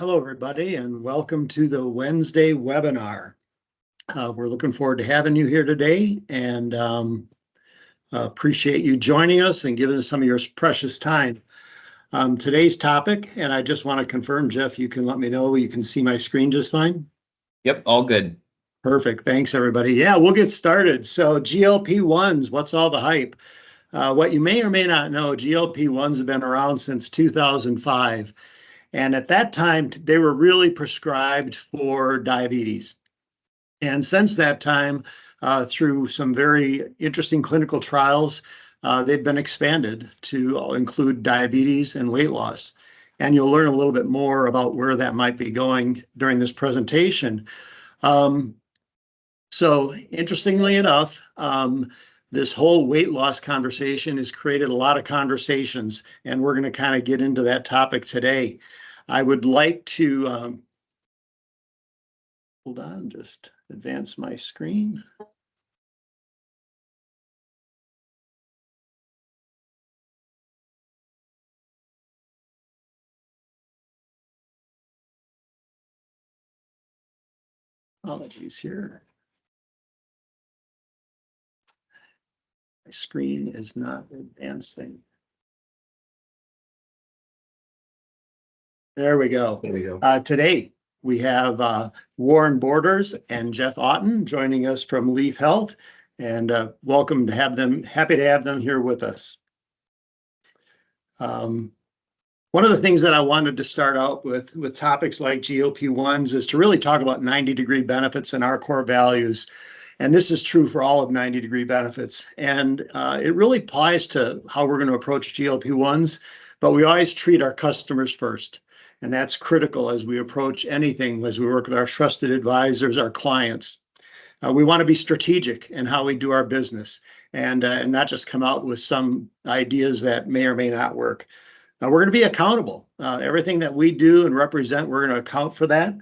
Hello, everybody, and welcome to the Wednesday webinar. We're looking forward to having you here today and appreciate you joining us and giving us some of your precious time. Today's topic, and I just want to confirm, Jeff, you can let me know you can see my screen just fine? Yep, all good. Perfect. Thanks, everybody. Yeah, we'll get started. So GLP-1s, what's all the hype? What you may or may not know, GLP-1s have been around since 2005. And at that time, they were really prescribed for diabetes. And since that time, through some very interesting clinical trials, they've been expanded to include diabetes and weight loss. And you'll learn a little bit more about where that might be going during this presentation. So interestingly enough, this whole weight loss conversation has created a lot of conversations, and we're going to kind of get into that topic today. I would like to, hold on, just advance my screen. Apologies here. My screen is not advancing. There we go. There we go. Today, we have Warren Borders and Jeff Otten joining us from Leaf Health, and welcome to have them, happy to have them here with us. One of the things that I wanted to start out with topics like GLP-1s is to really talk about 90-degree benefits and our core values. And this is true for all of 90-degree benefits. And it really applies to how we're going to approach GLP-1s, but we always treat our customers first. And that's critical as we approach anything, as we work with our trusted advisors, our clients. We want to be strategic in how we do our business and not just come out with some ideas that may or may not work. We're going to be accountable. Everything that we do and represent, we're going to account for that.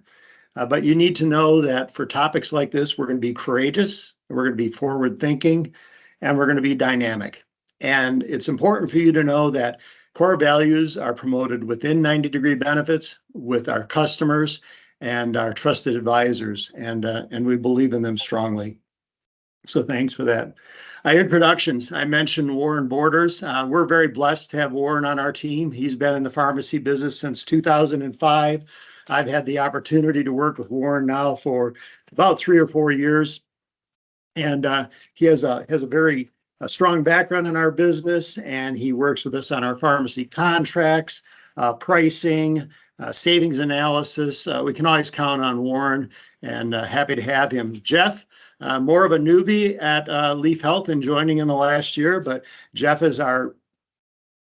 But you need to know that for topics like this, we're going to be courageous, we're going to be forward thinking, and we're going to be dynamic. And it's important for you to know that core values are promoted within 90-degree benefits with our customers and our trusted advisors, and we believe in them strongly. So thanks for that. Introductions. I mentioned Warren Borders. We're very blessed to have Warren on our team. He's been in the pharmacy business since 2005. I've had the opportunity to work with Warren now for about 3 or 4 years, and he has a very strong background in our business, and he works with us on our pharmacy contracts, pricing, savings analysis. We can always count on Warren, and happy to have him. Jeff, more of a newbie at Leaf Health and joining in the last year, but Jeff is our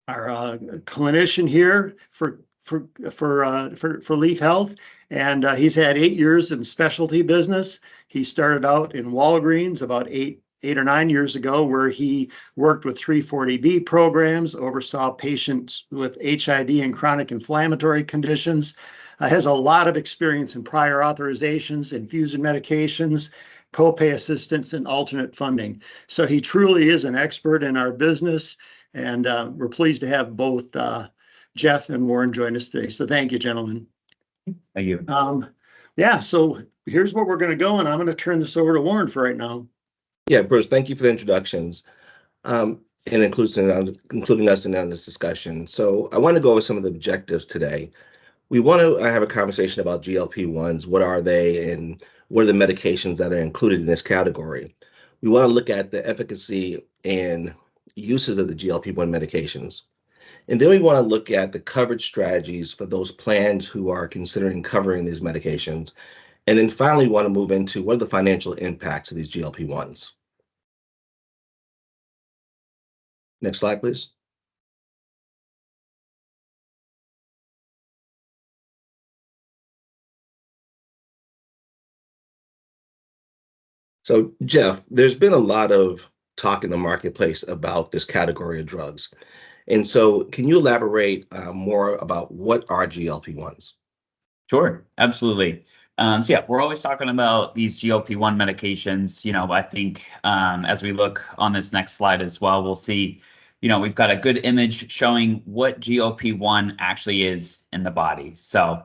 clinician here for Leaf Health, and he's had 8 years in specialty business. He started out in Walgreens about eight or 9 years ago, where he worked with 340B programs, oversaw patients with HIV and chronic inflammatory conditions, has a lot of experience in prior authorizations, infusion medications, copay assistance, and alternate funding. So he truly is an expert in our business, and we're pleased to have both Jeff and Warren join us today. So thank you, gentlemen. Thank you. Yeah, so here's what we're going to go, and I'm going to turn this over to Warren for right now. Yeah, Bruce, thank you for the introductions and including us in this discussion. So I want to go over some of the objectives today. We want to have a conversation about GLP-1s. What are they, and what are the medications that are included in this category? We want to look at the efficacy and uses of the GLP-1 medications. And then we want to look at the coverage strategies for those plans who are considering covering these medications. And then finally, we want to move into what are the financial impacts of these GLP-1s. Next slide, please. So, Jeff, there's been a lot of talk in the marketplace about this category of drugs. And so can you elaborate more about what are GLP-1s? Sure, absolutely. So yeah, we're always talking about these GLP-1 medications. I think as we look on this next slide as well, we'll see, we've got a good image showing what GLP-1 actually is in the body. So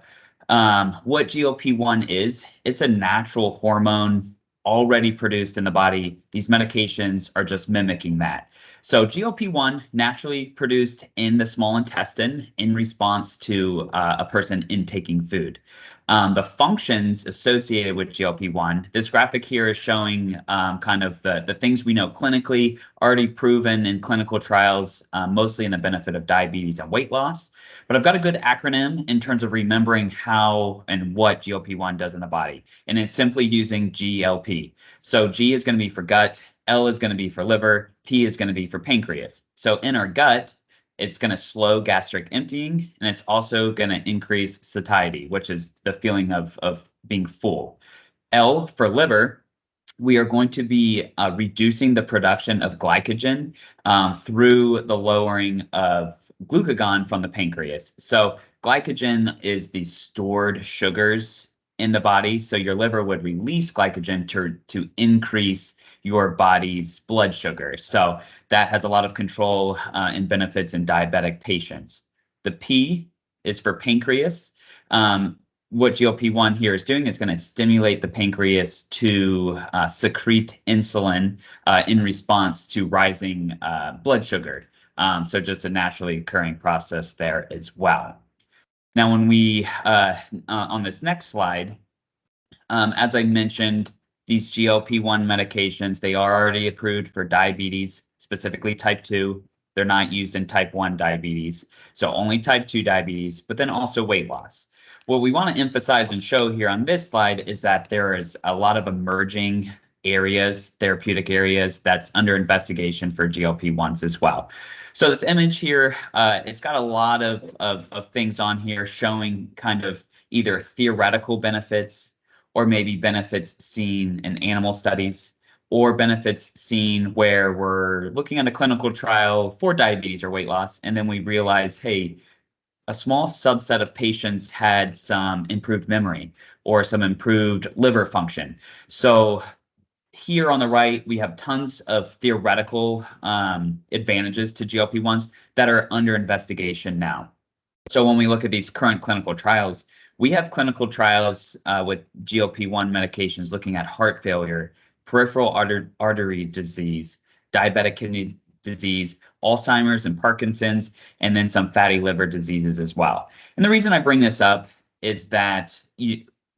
What GLP-1 is, it's a natural hormone already produced in the body. These medications are just mimicking that. So GLP-1 naturally produced in the small intestine in response to a person intaking food. The functions associated with GLP-1, this graphic here is showing kind of the things we know clinically, already proven in clinical trials, mostly in the benefit of diabetes and weight loss. But I've got a good acronym in terms of remembering how and what GLP-1 does in the body. And it's simply using GLP. So G is going to be for gut, L is going to be for liver, P is going to be for pancreas. So in our gut, it's going to slow gastric emptying, and it's also going to increase satiety, which is the feeling of being full. L for liver, we are going to be reducing the production of glycogen through the lowering of glucagon from the pancreas. So glycogen is the stored sugars in the body. So your liver would release glycogen to increase your body's blood sugar. So that has a lot of control and benefits in diabetic patients. The P is for pancreas. What GLP-1 here is doing is going to stimulate the pancreas to secrete insulin in response to rising blood sugar. So just a naturally occurring process there as well. Now, when we, on this next slide, as I mentioned, these GLP-1 medications, they are already approved for diabetes, specifically type 2. They're not used in type 1 diabetes, so only type 2 diabetes, but then also weight loss. What we want to emphasize and show here on this slide is that there is a lot of emerging areas, therapeutic areas, that's under investigation for GLP-1s as well. So this image here, it's got a lot of things on here showing kind of either theoretical benefits or maybe benefits seen in animal studies, or benefits seen where we're looking at a clinical trial for diabetes or weight loss, and then we realize, hey, a small subset of patients had some improved memory or some improved liver function. So here on the right, we have tons of theoretical advantages to GLP-1s that are under investigation now. So when we look at these current clinical trials, we have clinical trials with GLP-1 medications looking at heart failure, peripheral artery disease, diabetic kidney disease, Alzheimer's and Parkinson's, and then some fatty liver diseases as well. And the reason I bring this up is that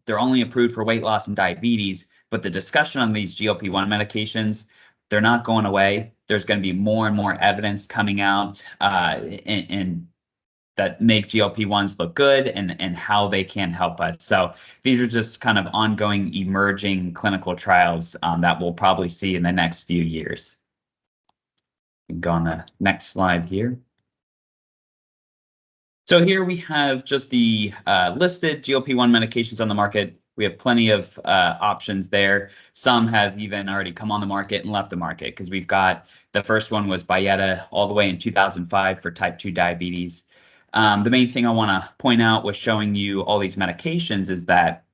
they're only approved for weight loss and diabetes, but the discussion on these GLP-1 medications, they're not going away. There's going to be more and more evidence coming out and that make GLP-1s look good and how they can help us. So these are just kind of ongoing emerging clinical trials that we'll probably see in the next few years. We can go on the next slide here. So here we have just the listed GLP-1 medications on the market. We have plenty of options there. Some have even already come on the market and left the market, because we've got the first one was Byetta all the way in 2005 for type 2 diabetes. The main thing I want to point out with showing you all these medications is that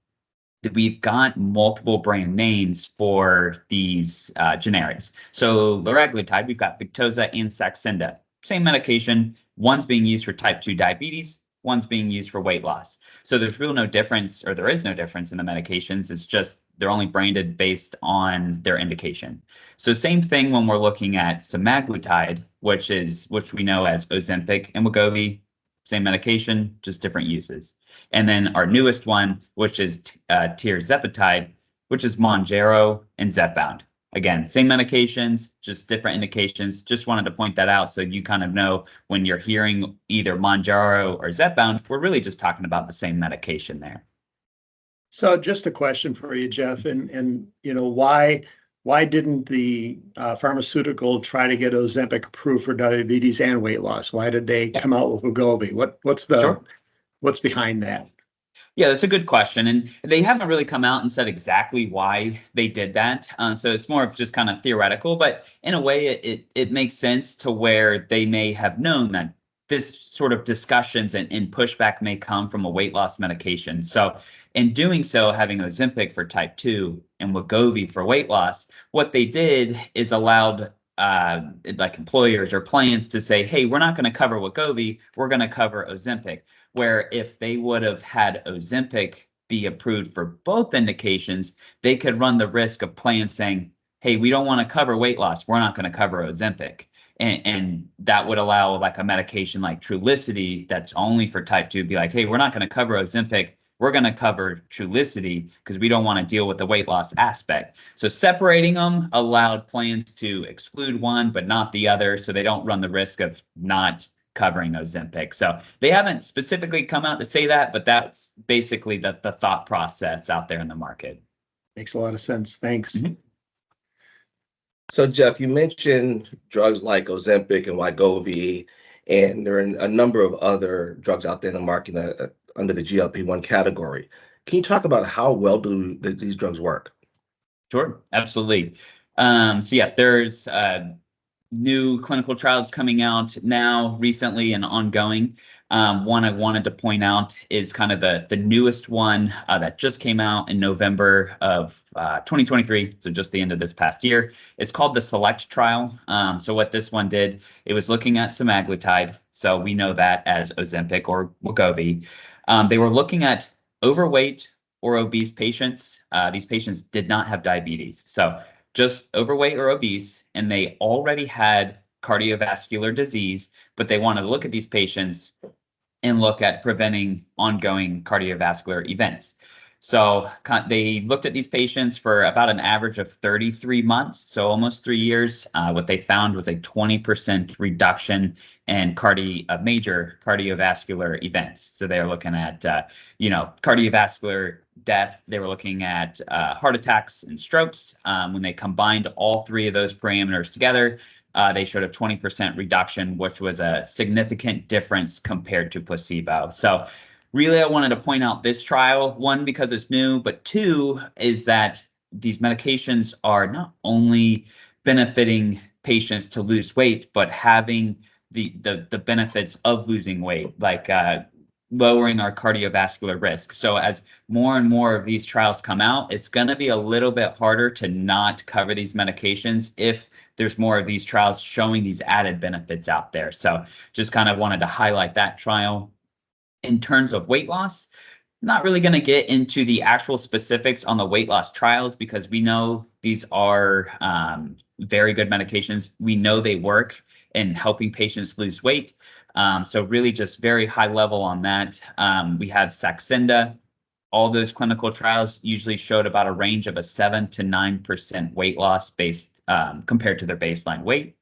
we've got multiple brand names for these generics. So liraglutide, we've got Victoza and Saxenda. Same medication. One's being used for type 2 diabetes. One's being used for weight loss. So there's really no difference, or there is no difference in the medications. It's just they're only branded based on their indication. So same thing when we're looking at semaglutide, which we know as Ozempic and Wegovy. Same medication, just different uses. And then our newest one, which is tirzepatide, which is Mounjaro and Zepbound. Again, same medications, just different indications. Just wanted to point that out so you kind of know when you're hearing either Mounjaro or Zepbound, we're really just talking about the same medication there. So just a question for you, Jeff, and why didn't the pharmaceutical try to get Ozempic approved for diabetes and weight loss? Why did they come out with Wegovy? What's behind that? Yeah, that's a good question. And they haven't really come out and said exactly why they did that. So it's more of just kind of theoretical, but in a way it makes sense to where they may have known that this sort of discussions and pushback may come from a weight loss medication. So in doing so, having Ozempic for type 2 and Wegovy for weight loss, what they did is allowed like employers or plans to say, hey, we're not going to cover Wegovy, we're going to cover Ozempic. Where if they would have had Ozempic be approved for both indications, they could run the risk of plans saying, hey, we don't want to cover weight loss, we're not going to cover Ozempic. And that would allow like a medication like Trulicity that's only for type 2 be like, hey, we're not going to cover Ozempic, we're going to cover Trulicity because we don't want to deal with the weight loss aspect. So separating them allowed plans to exclude one but not the other, so they don't run the risk of not covering Ozempic. So they haven't specifically come out to say that, but that's basically the thought process out there in the market. Makes a lot of sense. Thanks. Mhm. So Jeff, you mentioned drugs like Ozempic and Wegovy, and there are a number of other drugs out there in the market under the GLP-1 category. Can you talk about how well do these drugs work? Sure, absolutely. So yeah, there's new clinical trials coming out now recently and ongoing. One I wanted to point out is kind of the newest one that just came out in November of 2023, so just the end of this past year. It's called the SELECT trial. So what this one did, it was looking at semaglutide. So we know that as Ozempic or Wegovy. They were looking at overweight or obese patients. These patients did not have diabetes. So just overweight or obese, and they already had cardiovascular disease, but they wanted to look at these patients and look at preventing ongoing cardiovascular events. So they looked at these patients for about an average of 33 months, so almost 3 years. What they found was a 20% reduction in major cardiovascular events. So they were looking at, cardiovascular death. They were looking at heart attacks and strokes. When they combined all three of those parameters together, they showed a 20% reduction, which was a significant difference compared to placebo. So really, I wanted to point out this trial, one, because it's new, but two, is that these medications are not only benefiting patients to lose weight, but having the benefits of losing weight, like lowering our cardiovascular risk. So as more and more of these trials come out, it's going to be a little bit harder to not cover these medications if there's more of these trials showing these added benefits out there. So just kind of wanted to highlight that trial. In terms of weight loss, not really going to get into the actual specifics on the weight loss trials because we know these are very good medications. We know they work in helping patients lose weight. So really just very high level on that. We have Saxenda. All those clinical trials usually showed about a range of a 7 to 9% weight loss based compared to their baseline weight.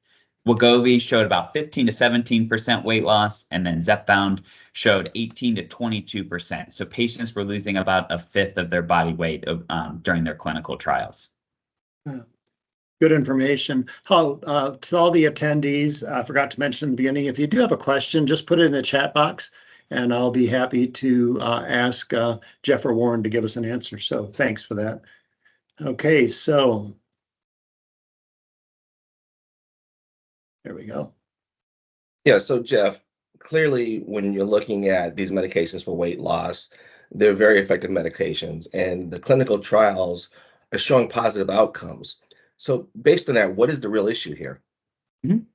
Wegovy showed about 15 to 17% weight loss, and then Zepbound showed 18 to 22%. So patients were losing about a fifth of their body weight during their clinical trials. Good information. To all the attendees, I forgot to mention in the beginning, if you do have a question, just put it in the chat box, and I'll be happy to ask Jeff or Warren to give us an answer. So thanks for that. Okay, so there we go. Yeah, so Jeff, clearly when you're looking at these medications for weight loss, they're very effective medications, and the clinical trials are showing positive outcomes. So based on that, what is the real issue here? Mhm.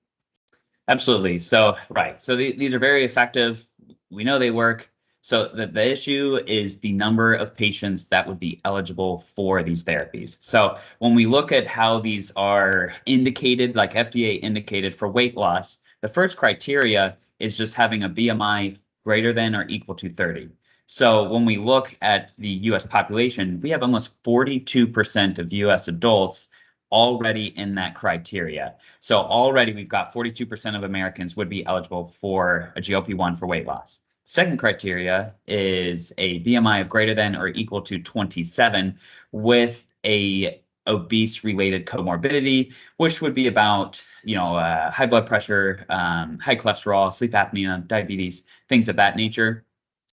Absolutely. So, right. So these are very effective. We know they work. So the issue is the number of patients that would be eligible for these therapies. So when we look at how these are indicated, like FDA indicated for weight loss, the first criteria is just having a BMI greater than or equal to 30. So when we look at the US population, we have almost 42% of US adults already in that criteria. So already we've got 42% of Americans would be eligible for a GLP-1 for weight loss. Second criteria is a BMI of greater than or equal to 27 with a obese related comorbidity, which would be about, high blood pressure, high cholesterol, sleep apnea, diabetes, things of that nature.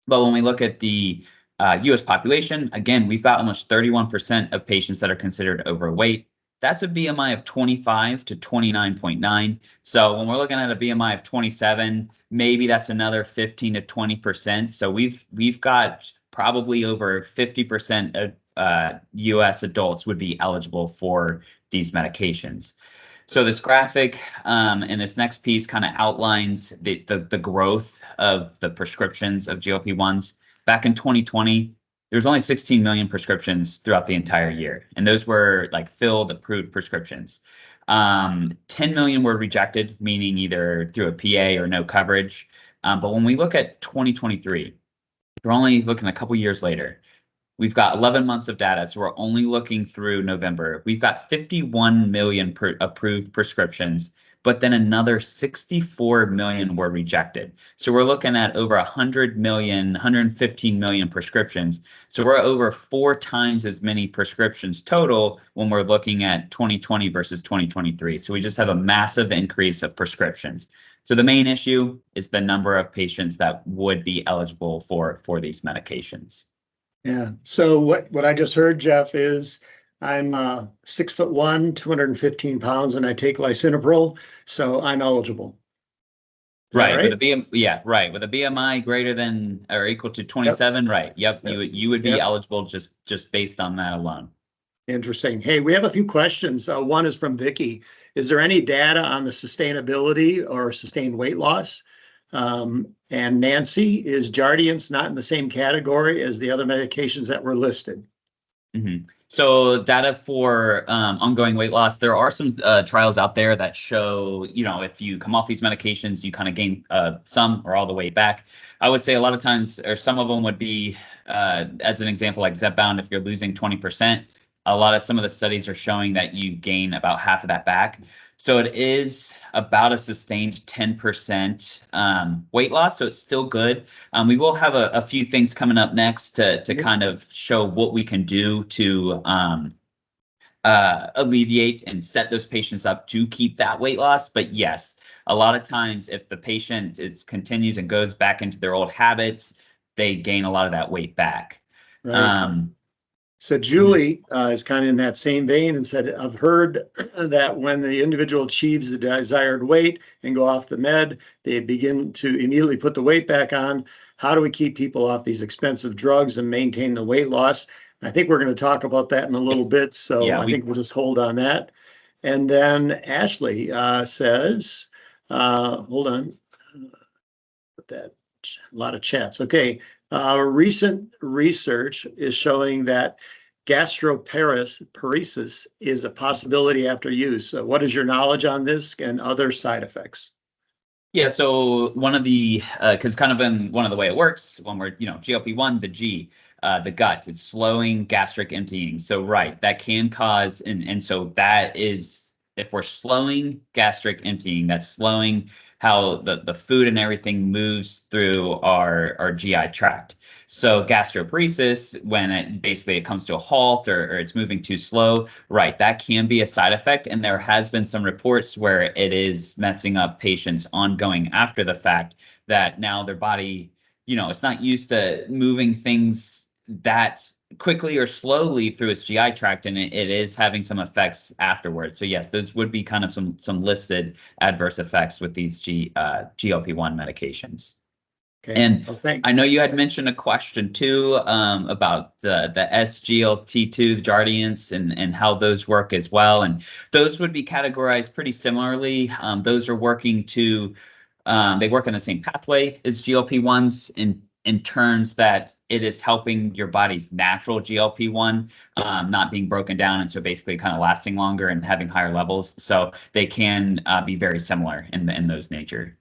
But when we look at the US population, again, we've got almost 31% of patients that are considered overweight. That's a BMI of 25 to 29.9. So when we're looking at a BMI of 27, maybe that's another 15 to 20%. So we've got probably over 50% of US adults would be eligible for these medications. So this graphic and this next piece kind of outlines the growth of the prescriptions of GLP-1s. Back in 2020, there was only 16 million prescriptions throughout the entire year, and those were like filled, approved prescriptions. 10 million were rejected, meaning either through a PA or no coverage. But when we look at 2023, we're only looking a couple years later. We've got 11 months of data, so we're only looking through November. We've got 51 million approved prescriptions, but then another 64 million were rejected. So we're looking at over 100 million, 115 million prescriptions. So we're over 4 times as many prescriptions total when we're looking at 2020 versus 2023. So we just have a massive increase of prescriptions. So the main issue is the number of patients that would be eligible for these medications. Yeah. So what I just heard, Jeff, is I'm 6'1", 215 pounds, and I take lisinopril, so I'm eligible. Is that Right. right? With a right. With a BMI greater than or equal to 27, right. Yep. You would be Yep. eligible just based on that alone. Interesting. Hey, we have a few questions. One is from Vicky. Is there any data on the sustainability or sustained weight loss? And Nancy, is Jardiance not in the same category as the other medications that were listed? So data for ongoing weight loss, there are some trials out there that show, if you come off these medications, you kind of gain some or all the weight back. I would say a lot of times, or some of them would be, as an example, like Zepbound, if you're losing 20%, some of the studies are showing that you gain about half of that back. So it is about a sustained 10% weight loss. So it's still good. We will have a few things coming up next to kind of show what we can do to alleviate and set those patients up to keep that weight loss. But yes, a lot of times if the patient continues and goes back into their old habits, they gain a lot of that weight back. Right. So Julie is kind of in that same vein and said, I've heard that when the individual achieves the desired weight and go off the med, they begin to immediately put the weight back on. How do we keep people off these expensive drugs and maintain the weight loss? I think we're going to talk about that in a little bit. So I think we'll just hold on that. And then Ashley says, hold on, put that, a lot of chats. Okay. Recent research is showing that gastroparesis is a possibility after use. So what is your knowledge on this and other side effects? Yeah, so one of the, because kind of in one of the way it works, when we're, GLP-1, the G, the gut, it's slowing gastric emptying. So right, that can cause, and so that is, if we're slowing gastric emptying, that's slowing how the food and everything moves through our GI tract. So gastroparesis, when it comes to a halt or it's moving too slow, right, that can be a side effect. And there has been some reports where it is messing up patients ongoing after the fact, that now their body, it's not used to moving things that quickly or slowly through its GI tract, and it is having some effects afterwards. So yes, those would be kind of some listed adverse effects with these GLP-1 medications. Okay. And thanks. I know you had mentioned a question too about the SGLT2, the Jardiance, and how those work as well. And those would be categorized pretty similarly. Those are working to, they work in the same pathway as GLP-1s in terms that it is helping your body's natural GLP-1 not being broken down, and so basically kind of lasting longer and having higher levels. So they can be very similar in those nature.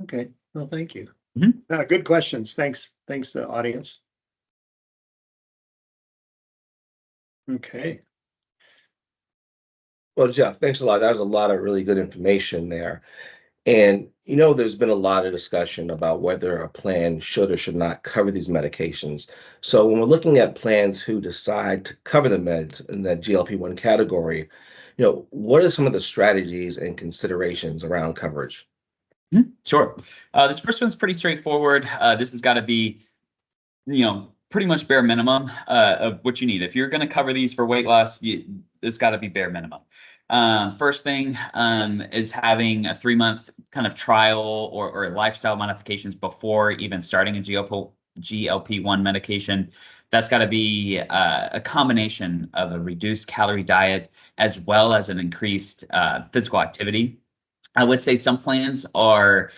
Okay. Well, thank you. Mm-hmm. Good questions. Thanks, the audience. Okay. Well, Jeff, thanks a lot. That was a lot of really good information there. And, there's been a lot of discussion about whether a plan should or should not cover these medications. So when we're looking at plans who decide to cover the meds in that GLP-1 category, what are some of the strategies and considerations around coverage? Sure. This first one's pretty straightforward. This has got to be, pretty much bare minimum of what you need. If you're going to cover these for weight loss, it's got to be bare minimum. First thing is having a 3-month kind of trial or lifestyle modifications before even starting a GLP-1 medication. that's got to be a combination of a reduced calorie diet as well as an increased physical activity. I would say some plans are,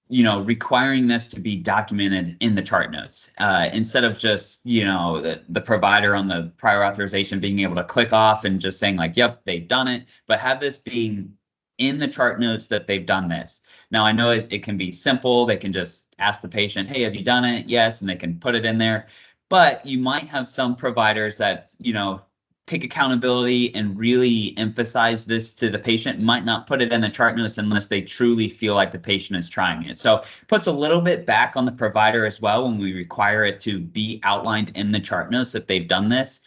requiring this to be documented in the chart notes, instead of just, the provider on the prior authorization being able to click off and just saying like, yep, they've done it, but have this being in the chart notes that they've done this. Now, I know it can be simple. They can just ask the patient, hey, have you done it? Yes, and they can put it in there. But you might have some providers that, take accountability and really emphasize this to the patient, might not put it in the chart notes unless they truly feel like the patient is trying it. So it puts a little bit back on the provider as well when we require it to be outlined in the chart notes that they've done this.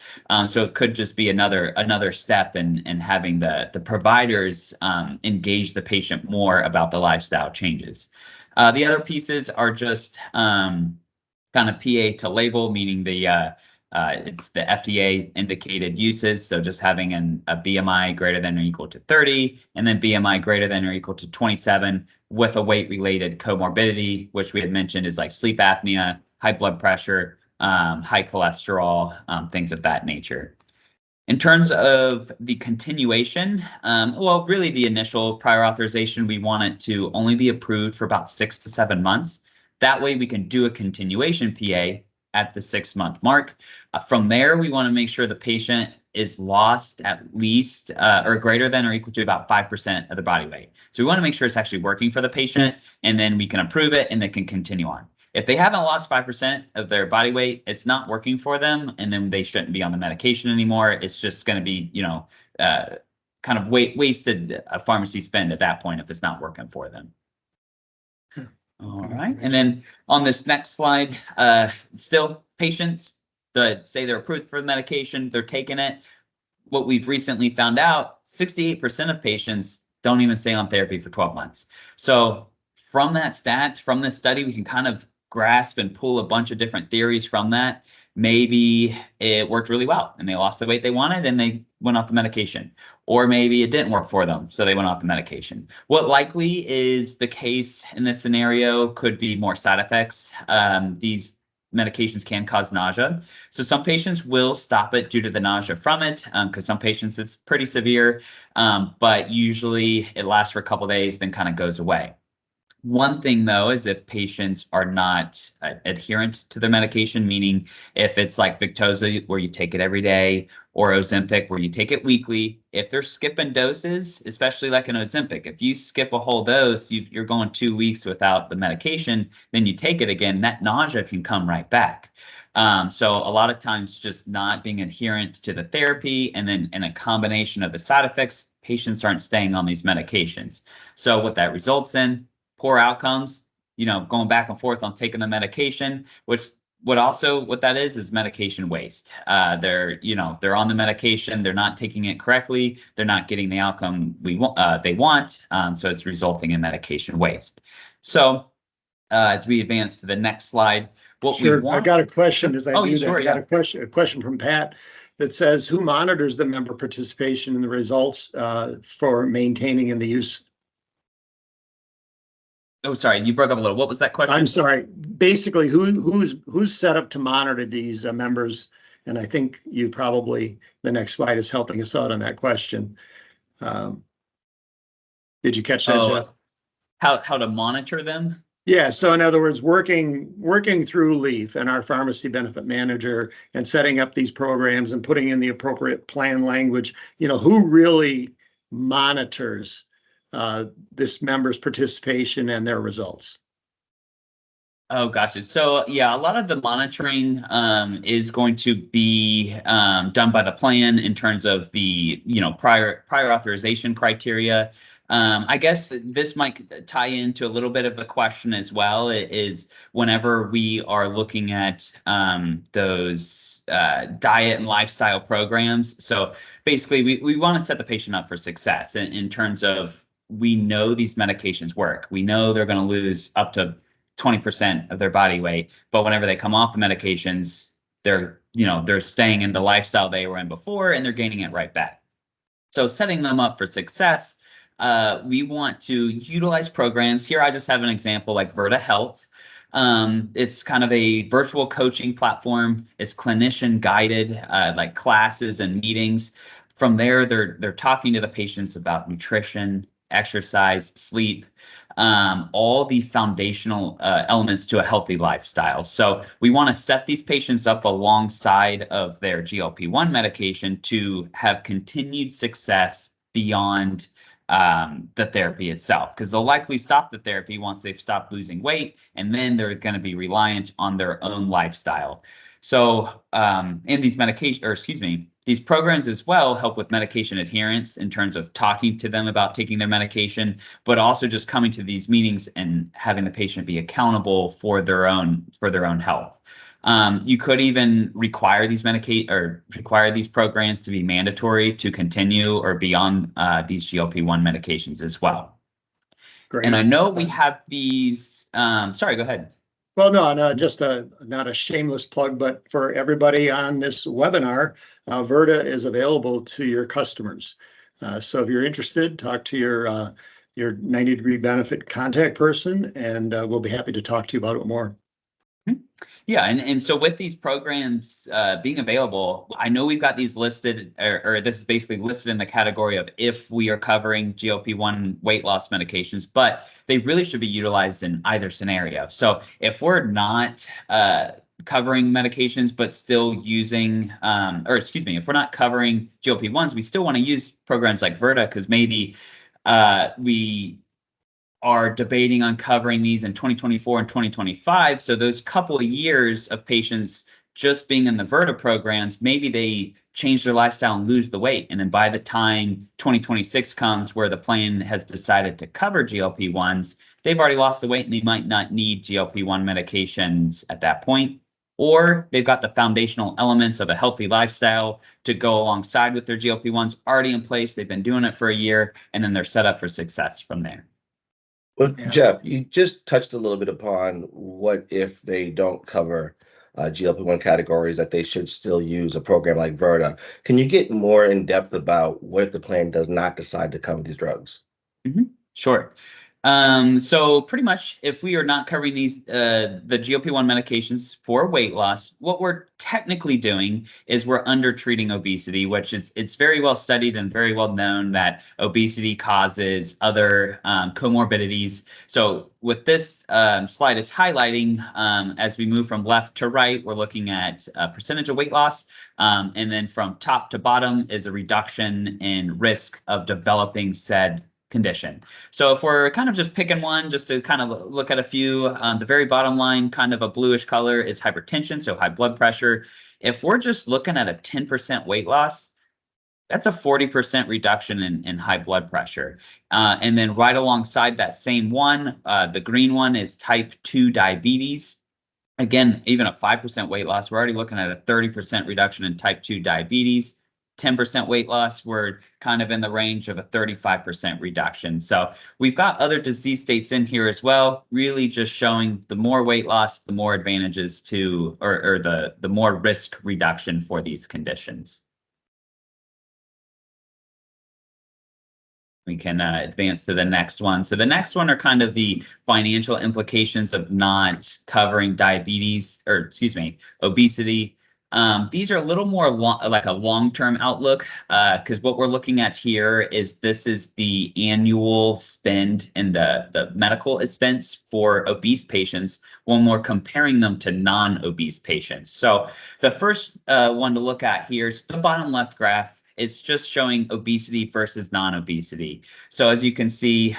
So it could just be another step in having the providers engage the patient more about the lifestyle changes. The other pieces are just kind of PA to label, meaning it's the FDA indicated uses. So just having a BMI greater than or equal to 30, and then BMI greater than or equal to 27 with a weight related comorbidity, which we had mentioned is like sleep apnea, high blood pressure, high cholesterol, things of that nature. In terms of the continuation, well, really the initial prior authorization, we want it to only be approved for about 6 to 7 months. That way we can do a continuation PA at the 6-month mark. From there, we want to make sure the patient is lost at least or greater than or equal to about 5% of the body weight. So we want to make sure it's actually working for the patient, and then we can approve it and they can continue on. If they haven't lost 5% of their body weight, it's not working for them, and then they shouldn't be on the medication anymore. It's just going to be, kind of wasted pharmacy spend at that point if it's not working for them. All right. And then on this next slide, still patients that say they're approved for the medication, they're taking it. What we've recently found out, 68% of patients don't even stay on therapy for 12 months. So from that stat, from this study, we can kind of grasp and pull a bunch of different theories from that. Maybe it worked really well and they lost the weight they wanted and they went off the medication. Or maybe it didn't work for them, so they went off the medication. What likely is the case in this scenario could be more side effects. These medications can cause nausea. So some patients will stop it due to the nausea from it, because some patients it's pretty severe, but usually it lasts for a couple of days, then kind of goes away. One thing though is if patients are not adherent to their medication, meaning if it's like Victoza where you take it every day, or Ozempic where you take it weekly, if they're skipping doses, especially like an Ozempic, if you skip a whole dose, you're going 2 weeks without the medication, then you take it again, that nausea can come right back. So a lot of times just not being adherent to the therapy, and then in a combination of the side effects, patients aren't staying on these medications. So what that results in, poor outcomes, going back and forth on taking the medication, which what that is medication waste. They're on the medication, they're not taking it correctly, they're not getting the outcome they want, so it's resulting in medication waste. So as we advance to the next slide, what we want. I got a question as I do that. Sure, I got a question from Pat that says, who monitors the member participation in the results for maintaining in the use? Oh, sorry, you broke up a little. What was that question? I'm sorry. Basically, who's set up to monitor these members? And I think the next slide is helping us out on that question. Did you catch that, Jeff? How to monitor them? Yeah. So in other words, working through LEAF and our pharmacy benefit manager and setting up these programs and putting in the appropriate plan language, who really monitors this member's participation and their results? Oh, gotcha. So yeah, a lot of the monitoring is going to be done by the plan in terms of the prior authorization criteria. I guess this might tie into a little bit of the question as well, is whenever we are looking at those diet and lifestyle programs. So basically we want to set the patient up for success in terms of, we know these medications work. We know they're going to lose up to 20% of their body weight, but whenever they come off the medications, they're staying in the lifestyle they were in before and they're gaining it right back. So setting them up for success, we want to utilize programs. Here I just have an example like Virta Health. It's kind of a virtual coaching platform. It's clinician guided, like classes and meetings. From there, they're talking to the patients about nutrition, exercise, sleep, all the foundational elements to a healthy lifestyle. So we want to set these patients up alongside of their GLP-1 medication to have continued success beyond the therapy itself, because they'll likely stop the therapy once they've stopped losing weight, and then they're going to be reliant on their own lifestyle. So in these medication, or excuse me, these programs as well help with medication adherence in terms of talking to them about taking their medication, but also just coming to these meetings and having the patient be accountable for their own health. You could even require these programs to be mandatory to continue or beyond these GLP-1 medications as well. Great. And I know we have these. Sorry, go ahead. Well, no, just not a shameless plug, but for everybody on this webinar, Virta is available to your customers. So if you're interested, talk to your 90-degree benefit contact person, and we'll be happy to talk to you about it more. Yeah, and so with these programs being available, I know we've got these listed, or this is basically listed in the category of if we are covering GLP-1 weight loss medications, but they really should be utilized in either scenario. So if we're not covering medications, but still using, or excuse me, if we're not covering GLP-1s, we still want to use programs like Virta, because maybe we are debating on covering these in 2024 and 2025. So those couple of years of patients just being in the Virta programs, maybe they change their lifestyle and lose the weight. And then by the time 2026 comes, where the plan has decided to cover GLP-1s, they've already lost the weight and they might not need GLP-1 medications at that point. Or they've got the foundational elements of a healthy lifestyle to go alongside with their GLP-1s already in place. They've been doing it for a year, and then they're set up for success from there. Well, Yeah. Jeff, you just touched a little bit upon what if they don't cover GLP-1 categories, that they should still use a program like Virta. Can you get more in depth about what if the plan does not decide to cover these drugs? Sure. So pretty much if we are not covering these, the GLP-1 medications for weight loss, what we're technically doing is we're under-treating obesity, which it's very well studied and very well known that obesity causes other comorbidities. So what this slide is highlighting, as we move from left to right, we're looking at percentage of weight loss. And then from top to bottom is a reduction in risk of developing said condition. So if we're kind of just picking one, just to kind of look at a few, the very bottom line, kind of a bluish color, is hypertension, so high blood pressure. If we're just looking at a 10% weight loss, that's a 40% reduction in high blood pressure. And then right alongside that same one, the green one is type 2 diabetes. Again, even a 5% weight loss, we're already looking at a 30% reduction in type 2 diabetes. 10% weight loss, we're kind of in the range of a 35% reduction. So we've got other disease states in here as well, really just showing the more weight loss, the more advantages to, or the more risk reduction for these conditions. We can advance to the next one. So the next one are kind of the financial implications of not covering diabetes, or excuse me, obesity. These are a little more like a long-term outlook, because what we're looking at here is this is the annual spend and the medical expense for obese patients when we're comparing them to non-obese patients. So the first one to look at here is the bottom left graph. It's just showing obesity versus non-obesity. So as you can see,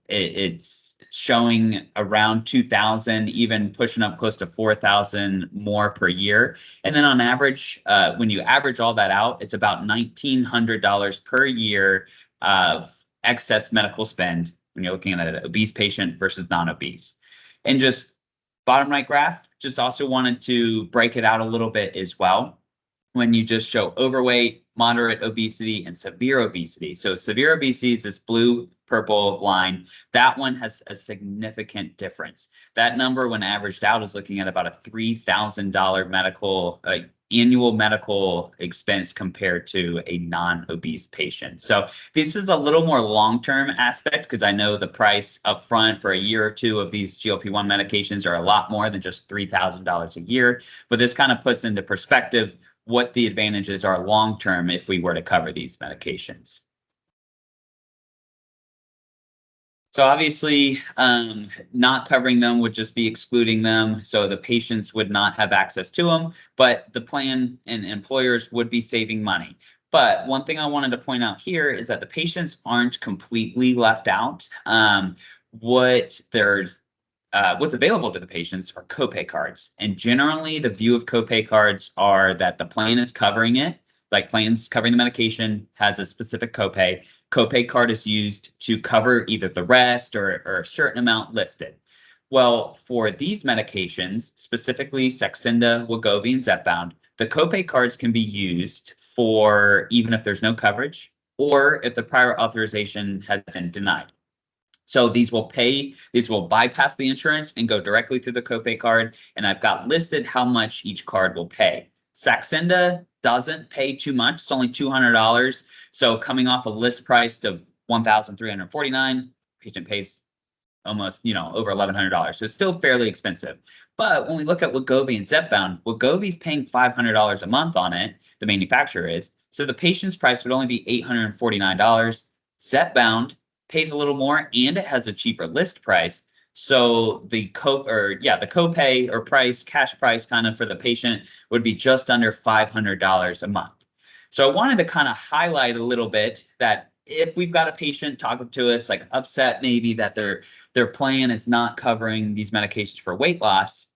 it's showing around 2,000, even pushing up close to 4,000 more per year. And then on average, when you average all that out, it's about $1,900 per year of excess medical spend when you're looking at an obese patient versus non-obese. And just bottom right graph, just also wanted to break it out a little bit as well. When you just show overweight, moderate obesity, and severe obesity. So severe obesity is this blue-purple line. That one has a significant difference. That number, when averaged out, is looking at about a $3,000 medical annual medical expense compared to a non-obese patient. So this is a little more long-term aspect because I know the price upfront for a year or two of these GLP-1 medications are a lot more than just $3,000 a year. But this kind of puts into perspective what the advantages are long-term if we were to cover these medications. So obviously, not covering them would just be excluding them. So the patients would not have access to them, but the plan and employers would be saving money. But one thing I wanted to point out here is that the patients aren't completely left out. What's available to the patients are copay cards. And generally, the view of copay cards are that the plan is covering it, like plans covering the medication has a specific copay. Copay card is used to cover either the rest or a certain amount listed. Well, for these medications, specifically Saxenda, Wegovy, and Zepbound, the copay cards can be used for even if there's no coverage or if the prior authorization has been denied. So these will bypass the insurance and go directly through the copay card. And I've got listed how much each card will pay. Saxenda doesn't pay too much. It's only $200. So coming off a list price of $1,349, patient pays almost, over $1,100. So it's still fairly expensive. But when we look at Wegovy and Zepbound, Wegovy's paying $500 a month on it, the manufacturer is. So the patient's price would only be $849. Zepbound pays a little more and it has a cheaper list price. So the copay or price, cash price kind of for the patient would be just under $500 a month. So I wanted to kind of highlight a little bit that if we've got a patient talking to us, like upset maybe that their plan is not covering these medications for weight loss,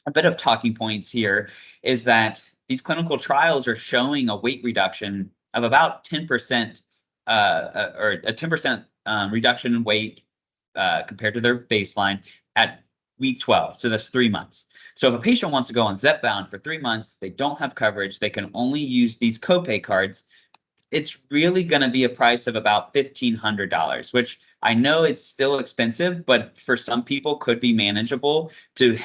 a bit of talking points here is that these clinical trials are showing a weight reduction of about 10%, or a 10% reduction in weight compared to their baseline at week 12. So that's 3 months. So if a patient wants to go on Zepbound for 3 months, they don't have coverage, they can only use these copay cards. It's really going to be a price of about $1,500, which I know it's still expensive, but for some people could be manageable to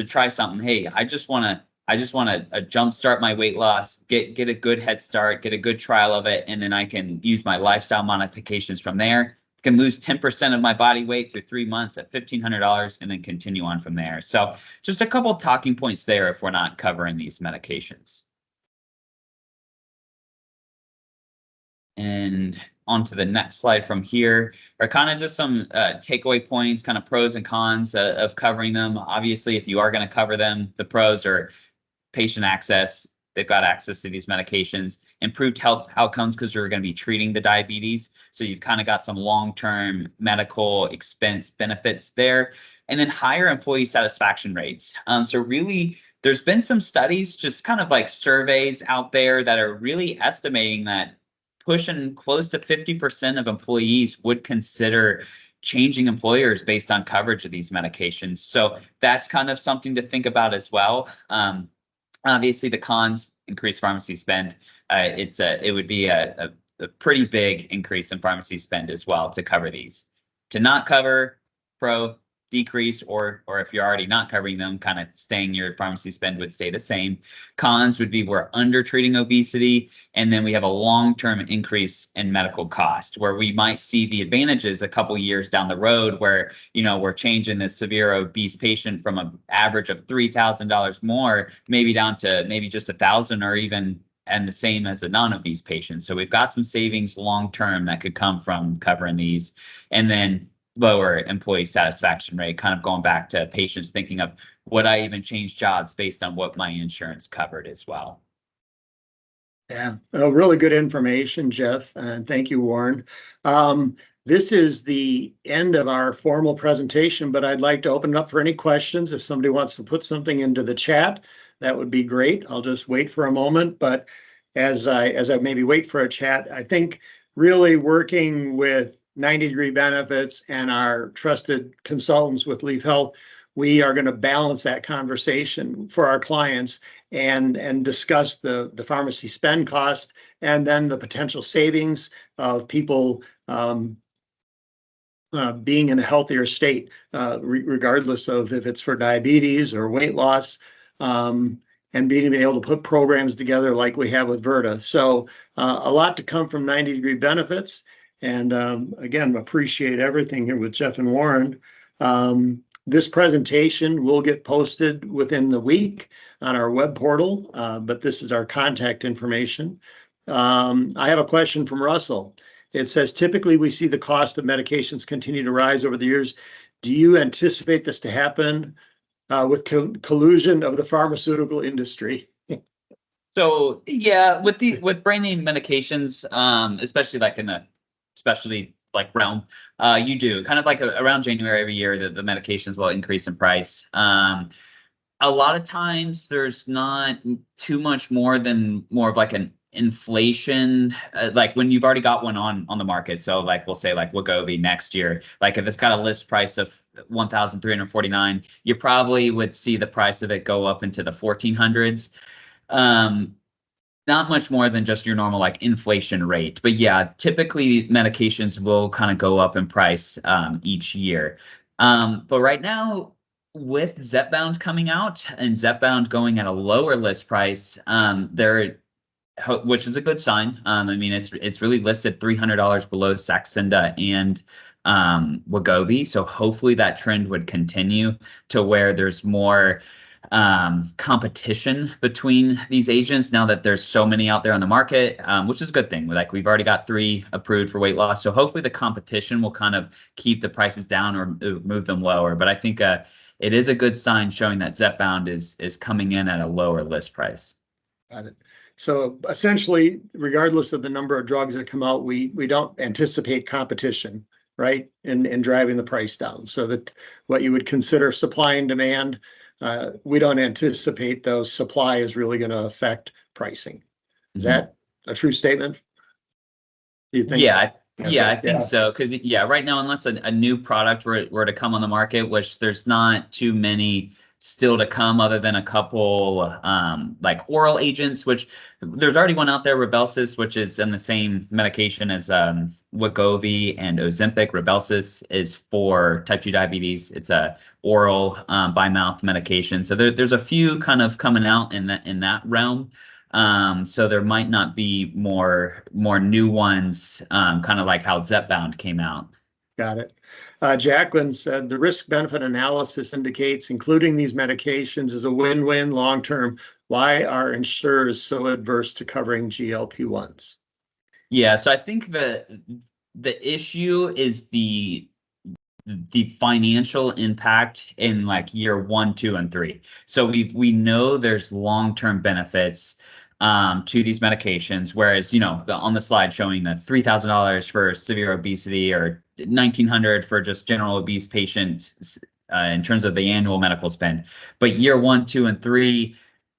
try something. Hey, I just want to jumpstart my weight loss, get a good head start, get a good trial of it, and then I can use my lifestyle modifications from there. I can lose 10% of my body weight through 3 months at $1,500 and then continue on from there. So just a couple of talking points there if we're not covering these medications. And on to the next slide from here are kind of just some takeaway points, kind of pros and cons of covering them. Obviously, if you are going to cover them, the pros are patient access. They've got access to these medications, improved health outcomes because you're going to be treating the diabetes. So you've kind of got some long-term medical expense benefits there. And then higher employee satisfaction rates. So really, there's been some studies, just kind of like surveys out there that are really estimating that pushing close to 50% of employees would consider changing employers based on coverage of these medications. So that's kind of something to think about as well. Obviously, the cons: increased pharmacy spend. It would be a pretty big increase in pharmacy spend as well to cover these. To not cover, pro, decrease, or if you're already not covering them, kind of staying, your pharmacy spend would stay the same. Cons would be we're under treating obesity, and then we have a long-term increase in medical cost, where we might see the advantages a couple years down the road, where we're changing this severe obese patient from an average of $3,000 more, maybe down to maybe just $1,000 or even and the same as a non-obese patient. So we've got some savings long-term that could come from covering these. And then lower employee satisfaction rate, kind of going back to patients thinking of, would I even change jobs based on what my insurance covered as well? Yeah, really good information, Jeff, and thank you, Warren. This is the end of our formal presentation, but I'd like to open it up for any questions. If somebody wants to put something into the chat, that would be great. I'll just wait for a moment, but as I maybe wait for a chat, I think really working with 90-degree benefits and our trusted consultants with Leaf Health, we are going to balance that conversation for our clients and discuss the pharmacy spend cost and then the potential savings of people being in a healthier state, regardless of if it's for diabetes or weight loss. and being able to put programs together like we have with Virta. So a lot to come from 90 Degree Benefits. And again, appreciate everything here with Jeff and Warren. This presentation will get posted within the week on our web portal, but this is our contact information. I have a question from Russell. It says, typically we see the cost of medications continue to rise over the years. Do you anticipate this to happen with collusion of the pharmaceutical industry? So yeah, with brain name medications, especially like in the specialty like realm, you do kind of like around January every year the medications will increase in price. A lot of times there's not too much more of like an inflation, like when you've already got one on the market. So like we'll say like Wegovy next year, like if it's got a list price of 1,349, you probably would see the price of it go up into the 1,400s. Not much more than just your normal like inflation rate, but yeah, typically medications will kind of go up in price each year. But right now, with Zepbound coming out and Zepbound going at a lower list price, which is a good sign. I mean, it's really listed $300 below Saxenda and Wegovy, so hopefully that trend would continue to where there's more competition between these agents now that there's so many out there on the market, which is a good thing. Like we've already got 3 approved for weight loss, so hopefully the competition will kind of keep the prices down or move them lower. But I think it is a good sign showing that Zepbound is coming in at a lower list price. Got it. So essentially, regardless of the number of drugs that come out, we don't anticipate competition, right, in driving the price down. So that what you would consider supply and demand, we don't anticipate those supply is really going to affect pricing. Is that a true statement? Do you think? Yeah, I think so. Because right now, unless a new product were to come on the market, which there's not too many still to come other than a couple like oral agents, which there's already one out there, Rybelsus, which is in the same medication as Wegovy and Ozempic. Rybelsus is for type 2 diabetes. It's a oral by mouth medication. So there's a few kind of coming out in that realm. So there might not be more new ones, kind of like how Zepbound came out. Got it. Jacqueline said the risk benefit analysis indicates including these medications is a win-win long term. Why are insurers so adverse to covering GLP-1s? Yeah, so I think the issue is the financial impact in like year 1, 2, and 3. So we know there's long-term benefits to these medications, whereas on the slide showing the $3,000 for severe obesity or $1,900 for just general obese patients in terms of the annual medical spend. But year 1, 2, and 3,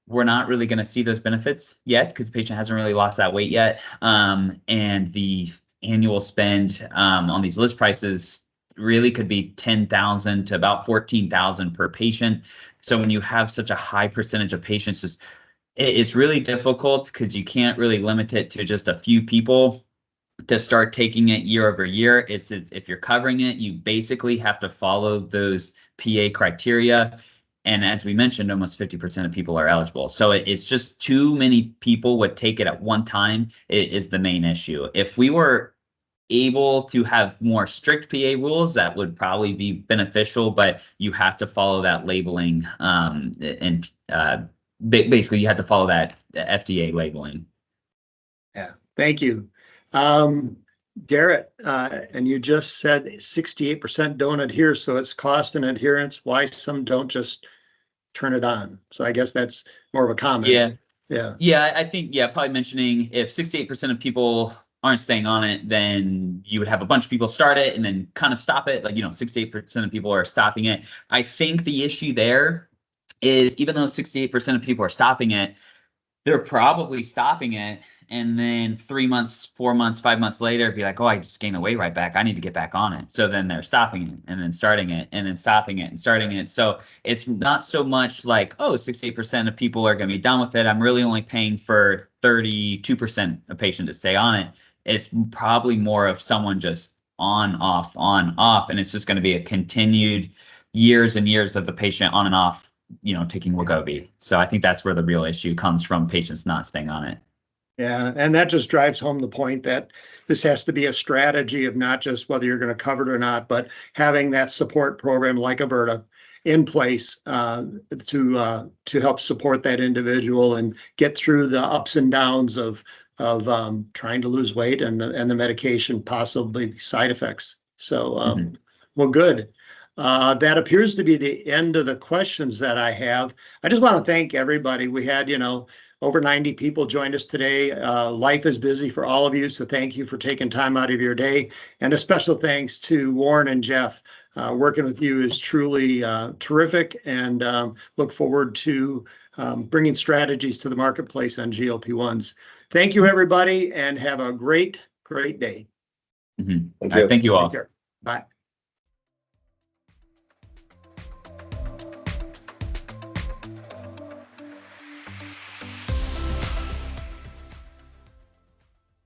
we're not really going to see those benefits yet because the patient hasn't really lost that weight yet, and the annual spend on these list prices really could be $10,000 to about $14,000 per patient. So when you have such a high percentage of patients, it's really difficult because you can't really limit it to just a few people to start taking it year over year. It's if you're covering it, you basically have to follow those PA criteria. And as we mentioned, almost 50% of people are eligible. So it's just too many people would take it at one time is the main issue. If we were able to have more strict PA rules, that would probably be beneficial, but you have to follow that labeling, and basically you have to follow that FDA labeling. Yeah, thank you. Garrett, and you just said 68% don't adhere, so it's cost and adherence. Why some don't just turn it on? So I guess that's more of a comment. Yeah, I think probably mentioning if 68% of people aren't staying on it, then you would have a bunch of people start it and then kind of stop it. Like 68% of people are stopping it. I think the issue there is even though 68% of people are stopping it, they're probably stopping it, and then 3 months, 4 months, 5 months later, be like, oh, I just gained the weight right back. I need to get back on it. So then they're stopping it and then starting it and then stopping it and starting it. So it's not so much like, oh, 68% of people are going to be done with it. I'm really only paying for 32% of patient to stay on it. It's probably more of someone just on, off, and it's just going to be a continued years and years of the patient on and off taking Wegovy. So I think that's where the real issue comes from, patients not staying on it. Yeah, and that just drives home the point that this has to be a strategy of not just whether you're going to cover it or not, but having that support program like Averta in place to help support that individual and get through the ups and downs of trying to lose weight and the medication, possibly side effects. So, well, good. That appears to be the end of the questions that I have. I just want to thank everybody. We had, over 90 people joined us today. Life is busy for all of you, so thank you for taking time out of your day. And a special thanks to Warren and Jeff. Working with you is truly terrific, and look forward to bringing strategies to the marketplace on GLP-1s. Thank you, everybody, and have a great, great day. All right, thank you all. Take care. Bye.